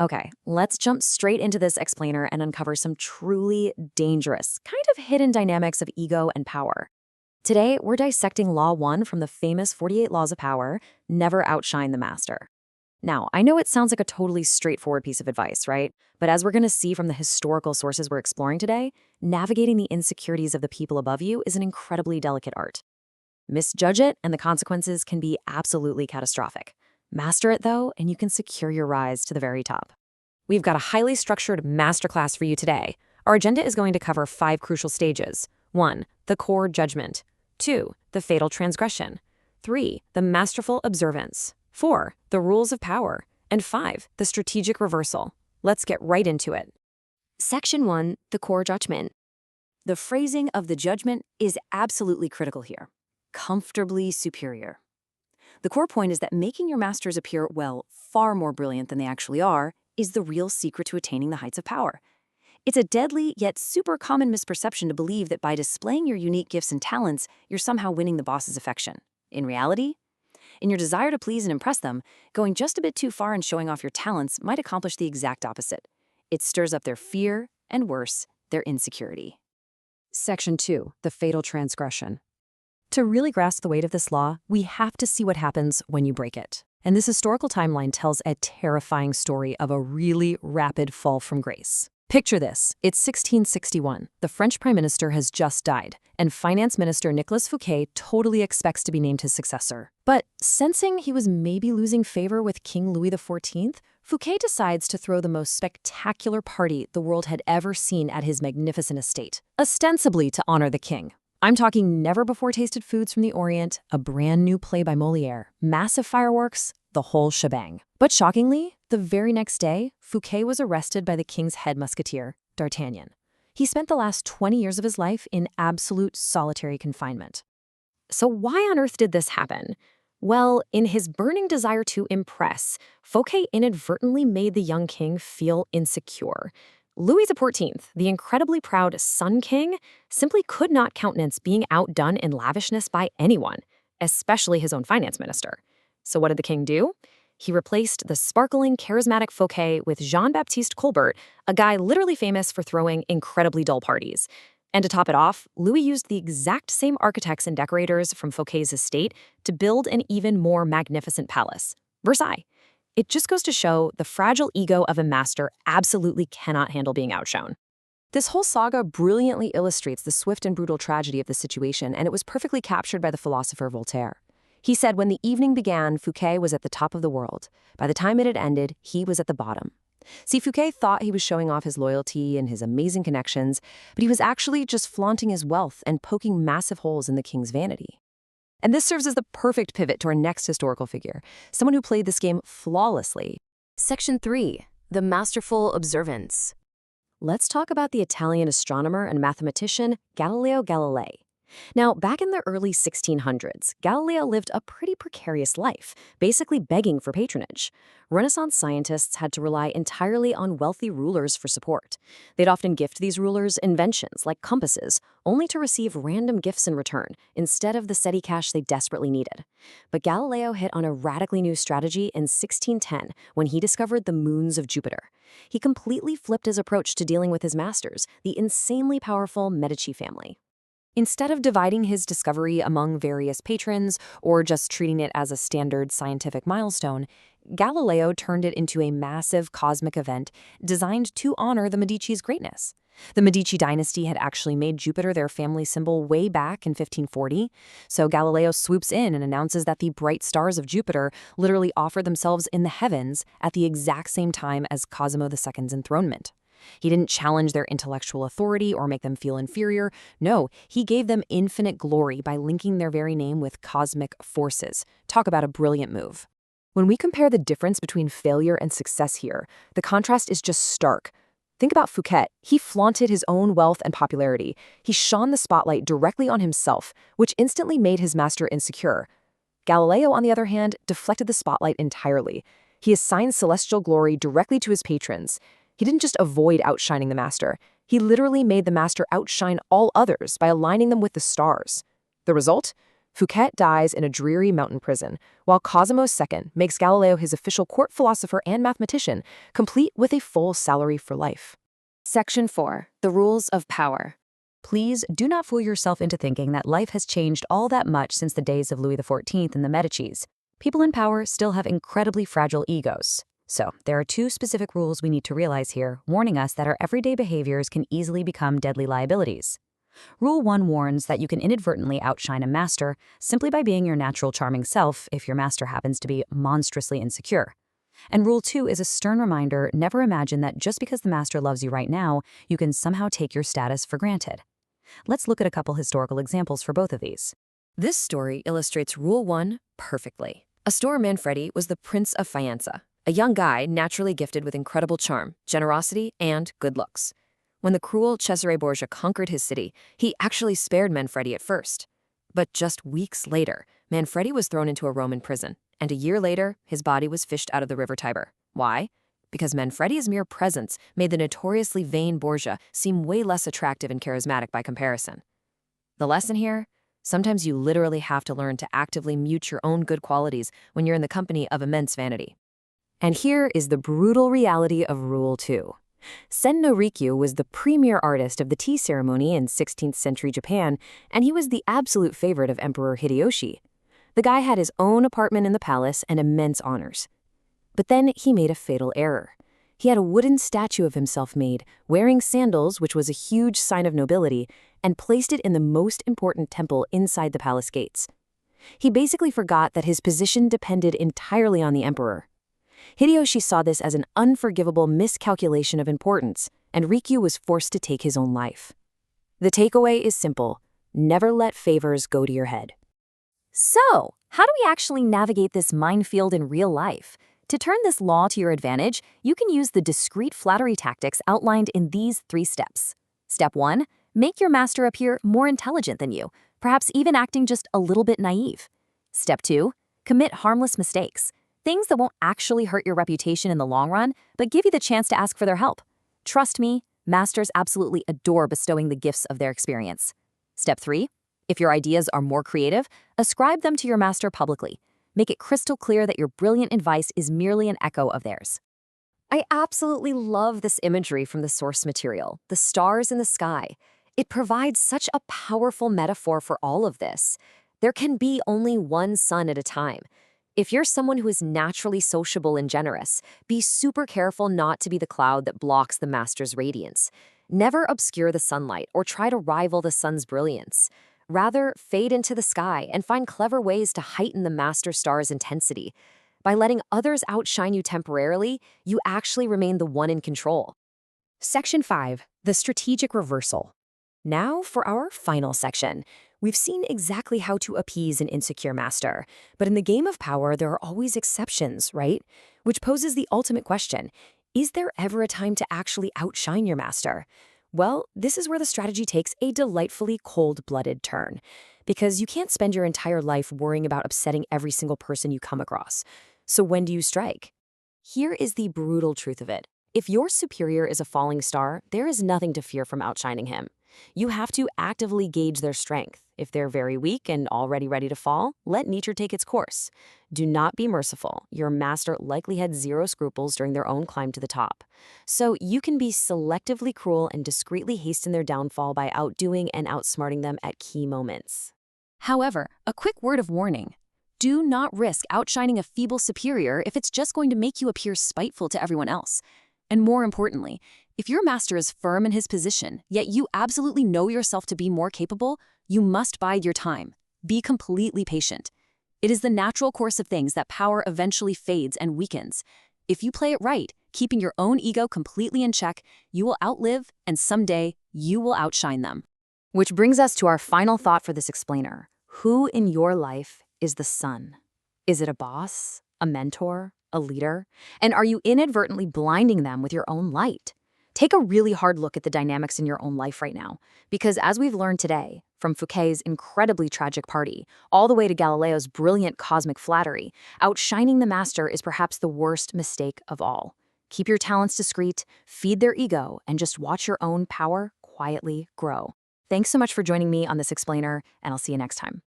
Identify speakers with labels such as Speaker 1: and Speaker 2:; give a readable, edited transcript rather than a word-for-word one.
Speaker 1: Okay, let's jump straight into this explainer and uncover some truly dangerous, kind of hidden dynamics of ego and power. Today, we're dissecting Law 1 from the famous 48 Laws of Power: never outshine the master. Now, I know it sounds like a totally straightforward piece of advice, right? But as we're going to see from the historical sources we're exploring today, navigating the insecurities of the people above you is an incredibly delicate art. Misjudge it, and the consequences can be absolutely catastrophic. Master it, though, and you can secure your rise to the very top. We've got a highly structured masterclass for you today. Our agenda is going to cover 5 crucial stages. 1. The core judgment. 2. The fatal transgression. 3. The masterful observance. 4. The rules of power. And 5. The strategic reversal. Let's get right into it.
Speaker 2: Section 1. The core judgment. The phrasing of the judgment is absolutely critical here. Comfortably superior. The core point is that making your masters appear, well, far more brilliant than they actually are, is the real secret to attaining the heights of power. It's a deadly yet super common misperception to believe that by displaying your unique gifts and talents, you're somehow winning the boss's affection. In reality, in your desire to please and impress them, going just a bit too far and showing off your talents might accomplish the exact opposite. It stirs up their fear, and worse, their insecurity.
Speaker 1: Section 2. The fatal transgression. To really grasp the weight of this law, we have to see what happens when you break it. And this historical timeline tells a terrifying story of a really rapid fall from grace. Picture this. It's 1661. The French Prime Minister has just died, and Finance Minister Nicolas Fouquet totally expects to be named his successor. But sensing he was maybe losing favor with King Louis XIV, Fouquet decides to throw the most spectacular party the world had ever seen at his magnificent estate, ostensibly to honor the king. I'm talking never-before-tasted foods from the Orient, a brand new play by Molière, massive fireworks, the whole shebang. But shockingly, the very next day, Fouquet was arrested by the king's head musketeer, D'Artagnan. He spent the last 20 years of his life in absolute solitary confinement. So why on earth did this happen? Well, in his burning desire to impress, Fouquet inadvertently made the young king feel insecure. Louis XIV, the incredibly proud Sun King, simply could not countenance being outdone in lavishness by anyone, especially his own finance minister. So what did the king do? He replaced the sparkling, charismatic Fouquet with Jean-Baptiste Colbert, a guy literally famous for throwing incredibly dull parties. And to top it off, Louis used the exact same architects and decorators from Fouquet's estate to build an even more magnificent palace, Versailles. It just goes to show the fragile ego of a master absolutely cannot handle being outshone. This whole saga brilliantly illustrates the swift and brutal tragedy of the situation, and it was perfectly captured by the philosopher Voltaire. He said when the evening began, Fouquet was at the top of the world. By the time it had ended, he was at the bottom. See, Fouquet thought he was showing off his loyalty and his amazing connections, but he was actually just flaunting his wealth and poking massive holes in the king's vanity. And this serves as the perfect pivot to our next historical figure, someone who played this game flawlessly.
Speaker 2: Section 3. The masterful observance.
Speaker 1: Let's talk about the Italian astronomer and mathematician Galileo Galilei. Now, back in the early 1600s, Galileo lived a pretty precarious life, basically begging for patronage. Renaissance scientists had to rely entirely on wealthy rulers for support. They'd often gift these rulers inventions like compasses, only to receive random gifts in return, instead of the steady cash they desperately needed. But Galileo hit on a radically new strategy in 1610 when he discovered the moons of Jupiter. He completely flipped his approach to dealing with his masters, the insanely powerful Medici family. Instead of dividing his discovery among various patrons or just treating it as a standard scientific milestone, Galileo turned it into a massive cosmic event designed to honor the Medici's greatness. The Medici dynasty had actually made Jupiter their family symbol way back in 1540, so Galileo swoops in and announces that the bright stars of Jupiter literally offer themselves in the heavens at the exact same time as Cosimo II's enthronement. He didn't challenge their intellectual authority or make them feel inferior. No, he gave them infinite glory by linking their very name with cosmic forces. Talk about a brilliant move. When we compare the difference between failure and success here, the contrast is just stark. Think about Fouquet. He flaunted his own wealth and popularity. He shone the spotlight directly on himself, which instantly made his master insecure. Galileo, on the other hand, deflected the spotlight entirely. He assigned celestial glory directly to his patrons. He didn't just avoid outshining the master. He literally made the master outshine all others by aligning them with the stars. The result? Fouquet dies in a dreary mountain prison, while Cosimo II makes Galileo his official court philosopher and mathematician, complete with a full salary for life.
Speaker 2: Section 4. The Rules of Power.
Speaker 1: Please do not fool yourself into thinking that life has changed all that much since the days of Louis XIV and the Medicis. People in power still have incredibly fragile egos. So, there are two specific rules we need to realize here, warning us that our everyday behaviors can easily become deadly liabilities. Rule 1 warns that you can inadvertently outshine a master simply by being your natural charming self if your master happens to be monstrously insecure. And Rule 2 is a stern reminder: never imagine that just because the master loves you right now, you can somehow take your status for granted. Let's look at a couple historical examples for both of these.
Speaker 2: This story illustrates Rule 1 perfectly. Astor Manfredi was the Prince of Faenza, a young guy naturally gifted with incredible charm, generosity, and good looks. When the cruel Cesare Borgia conquered his city, he actually spared Manfredi at first. But just weeks later, Manfredi was thrown into a Roman prison, and a year later, his body was fished out of the river Tiber. Why? Because Manfredi's mere presence made the notoriously vain Borgia seem way less attractive and charismatic by comparison. The lesson here? Sometimes you literally have to learn to actively mute your own good qualities when you're in the company of immense vanity.
Speaker 1: And here is the brutal reality of Rule 2. Sen no Rikyu was the premier artist of the tea ceremony in 16th century Japan, and he was the absolute favorite of Emperor Hideyoshi. The guy had his own apartment in the palace and immense honors. But then he made a fatal error. He had a wooden statue of himself made, wearing sandals, which was a huge sign of nobility, and placed it in the most important temple inside the palace gates. He basically forgot that his position depended entirely on the emperor. Hideyoshi saw this as an unforgivable miscalculation of importance, and Rikyu was forced to take his own life. The takeaway is simple: never let favors go to your head.
Speaker 2: So, how do we actually navigate this minefield in real life? To turn this law to your advantage, you can use the discreet flattery tactics outlined in these 3 steps. Step 1. Make your master appear more intelligent than you, perhaps even acting just a little bit naive. Step 2. Commit harmless mistakes. Things that won't actually hurt your reputation in the long run, but give you the chance to ask for their help. Trust me, masters absolutely adore bestowing the gifts of their experience. Step 3. If your ideas are more creative, ascribe them to your master publicly. Make it crystal clear that your brilliant advice is merely an echo of theirs. I absolutely love this imagery from the source material, the stars in the sky. It provides such a powerful metaphor for all of this. There can be only one sun at a time. If you're someone who is naturally sociable and generous, be super careful not to be the cloud that blocks the master's radiance. Never obscure the sunlight or try to rival the sun's brilliance. Rather, fade into the sky and find clever ways to heighten the master star's intensity. By letting others outshine you temporarily, you actually remain the one in control.
Speaker 1: Section 5. The Strategic Reversal. Now for our final section. We've seen exactly how to appease an insecure master, but in the game of power, there are always exceptions, right? Which poses the ultimate question: is there ever a time to actually outshine your master? Well, this is where the strategy takes a delightfully cold-blooded turn, because you can't spend your entire life worrying about upsetting every single person you come across. So when do you strike? Here is the brutal truth of it. If your superior is a falling star, there is nothing to fear from outshining him. You have to actively gauge their strength. If they're very weak and already ready to fall, let nature take its course. Do not be merciful. Your master likely had zero scruples during their own climb to the top. So you can be selectively cruel and discreetly hasten their downfall by outdoing and outsmarting them at key moments. However, a quick word of warning. Do not risk outshining a feeble superior if it's just going to make you appear spiteful to everyone else. And more importantly, if your master is firm in his position, yet you absolutely know yourself to be more capable, you must bide your time. Be completely patient. It is the natural course of things that power eventually fades and weakens. If you play it right, keeping your own ego completely in check, you will outlive, and someday you will outshine them. Which brings us to our final thought for this explainer. Who in your life is the sun? Is it a boss, a mentor, a leader? And are you inadvertently blinding them with your own light? Take a really hard look at the dynamics in your own life right now, because as we've learned today, from Fouquet's incredibly tragic party, all the way to Galileo's brilliant cosmic flattery, outshining the master is perhaps the worst mistake of all. Keep your talents discreet, feed their ego, and just watch your own power quietly grow. Thanks so much for joining me on this explainer, and I'll see you next time.